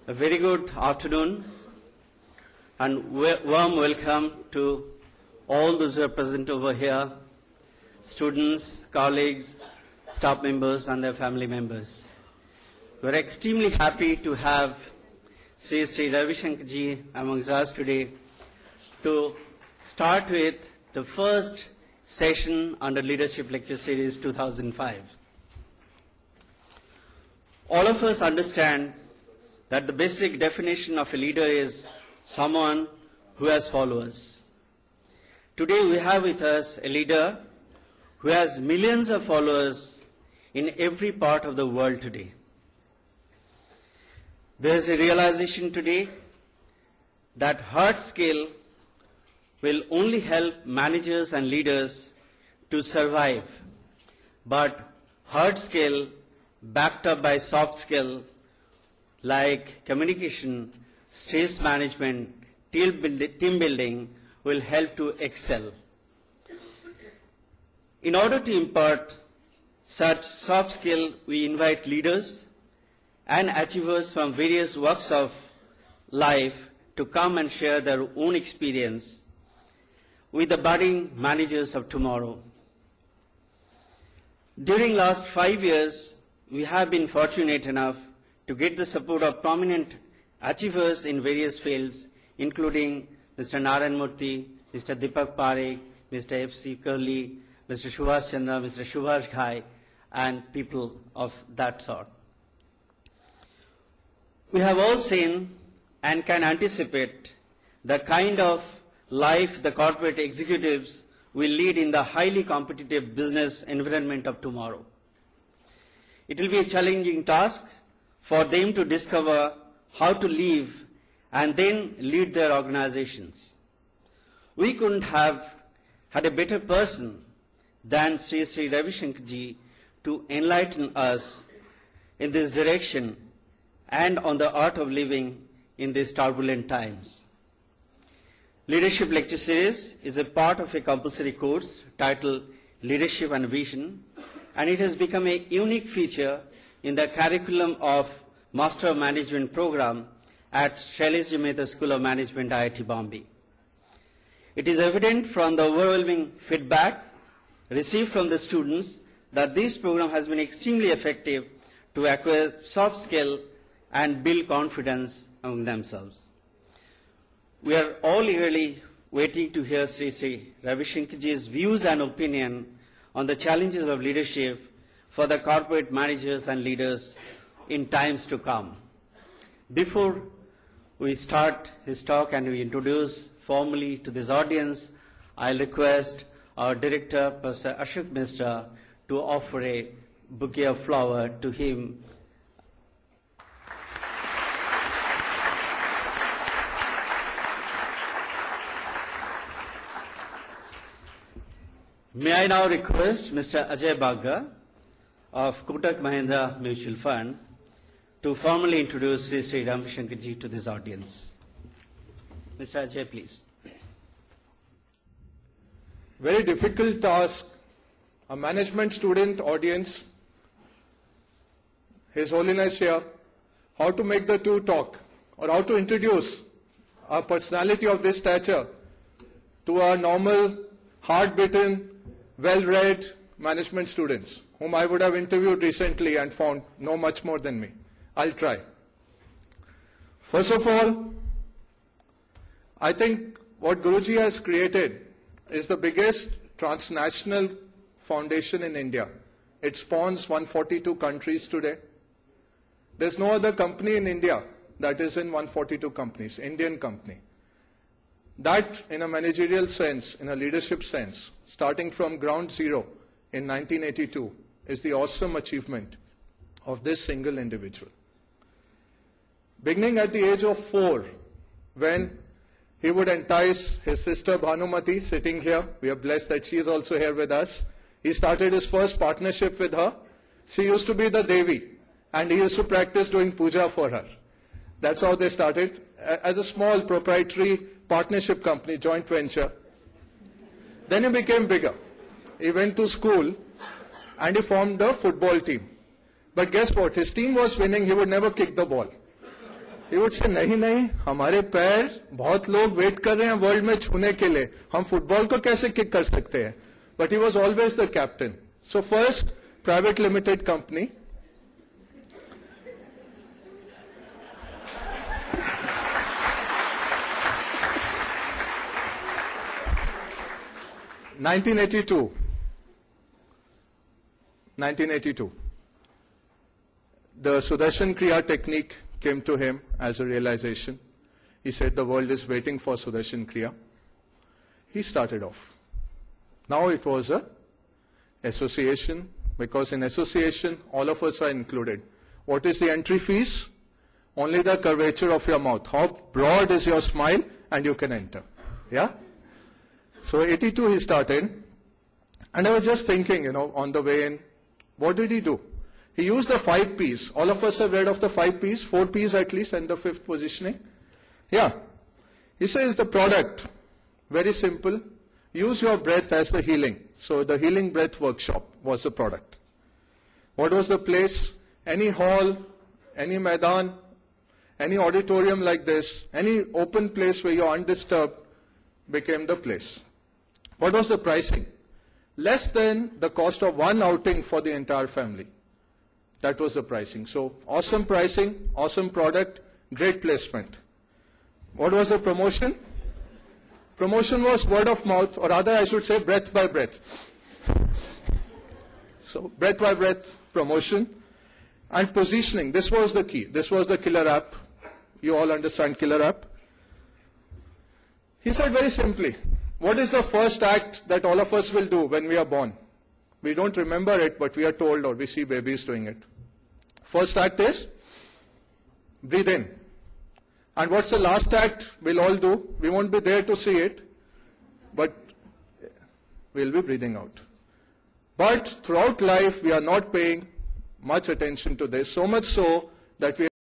A very good afternoon and warm welcome to all those who are present over here, students, colleagues, staff members and their family members. We are extremely happy to have Sri Ravi Shankar ji amongst us today to start with the first session under Leadership Lecture Series 2005. All of us understand that the basic definition of a leader is someone who has followers. Today we have with us a leader who has millions of followers in every part of the world today. There is a realization today that hard skill will only help managers and leaders to survive, but hard skill backed up by soft skill like communication, stress management, team building will help to excel. In order to impart such soft skill, we invite leaders and achievers from various walks of life to come and share their own experience with the budding managers of tomorrow. During last 5 years, we have been fortunate enough to get the support of prominent achievers in various fields, including Mr. Narayan Murthy, Mr. Deepak Parekh, Mr. F.C. Curley, Mr. Subhash Chandra, Mr. Subhash Ghai, and people of that sort. We have all seen and can anticipate the kind of life the corporate executives will lead in the highly competitive business environment of tomorrow. It will be a challenging task for them to discover how to live and then lead their organizations. We couldn't have had a better person than Sri Ravi Shankar ji to enlighten us in this direction and on the art of living in these turbulent times. Leadership Lecture Series is a part of a compulsory course titled Leadership and Vision, and it has become a unique feature in the curriculum of Master of Management program at Shailesh Mehta School of Management, IIT Bombay. It is evident from the overwhelming feedback received from the students that this program has been extremely effective to acquire soft skill and build confidence among themselves. We are all eagerly waiting to hear Sri Ravi Shankar ji's views and opinion on the challenges of leadership for the corporate managers and leaders in times to come. Before we start his talk and we introduce formally to this audience, I'll request our director, Professor Ashok Mishra, to offer a bouquet of flowers to him. May I now request Mr. Ajay Bagga of Kotak Mahindra Mutual Fund to formally introduce Sri Ravi Shankar ji to this audience. Mr. Ajay, please. Very difficult task. A management student audience, His Holiness here, how to make the two talk or how to introduce a personality of this stature to our normal, hard-bitten, well-read management students, whom I would have interviewed recently and found know much more than me. I'll try. First of all, I think what Guruji has created is the biggest transnational foundation in India. It spawns 142 countries today. There's no other company in India that is in 142 companies, Indian company. That, in a managerial sense, in a leadership sense, starting from ground zero in 1982, is the awesome achievement of this single individual. Beginning at the age of 4, when he would entice his sister Bhanumati, sitting here, we are blessed that she is also here with us. He started his first partnership with her. She used to be the Devi, and he used to practice doing puja for her. That's how they started, as a small proprietary partnership company, joint venture. Then he became bigger. He went to school and he formed a football team. But guess what? His team was winning, he would never kick the ball. He would say, नहीं नहीं, हमारे पैर बहुत लोग wait कर रहे हैं world में छूने के लिए, हम फुटबॉल को कैसे किक कर सकते हैं? But he was always the captain. So first, private limited company. (1982). The Sudarshan Kriya technique came to him as a realization. He said the world is waiting for Sudarshan Kriya. He started off. Now it was a association, because in association all of us are included. What is the entry fees? Only the curvature of your mouth. How broad is your smile, and you can enter. Yeah? So 82 he started, and I was just thinking, on the way in, what did he do? He used the 5 P's. All of us have read of the 5 P's, 4 P's at least, and the 5th positioning. Yeah. He says the product, very simple, use your breath as the healing. So the healing breath workshop was the product. What was the place? Any hall, any maidan, any auditorium like this, any open place where you're undisturbed became the place. What was the pricing? Less than the cost of one outing for the entire family. That was the pricing. So awesome pricing, awesome product, great placement. What was the promotion? Promotion was word of mouth, or rather I should say breath by breath. So breath by breath promotion. And positioning, this was the key. This was the killer app. You all understand killer app. He said very simply, what is the first act that all of us will do when we are born? We don't remember it, but we are told, or we see babies doing it. First act is breathe in. And what's the last act we'll all do? We won't be there to see it, but we'll be breathing out. But throughout life, we are not paying much attention to this, so much so that we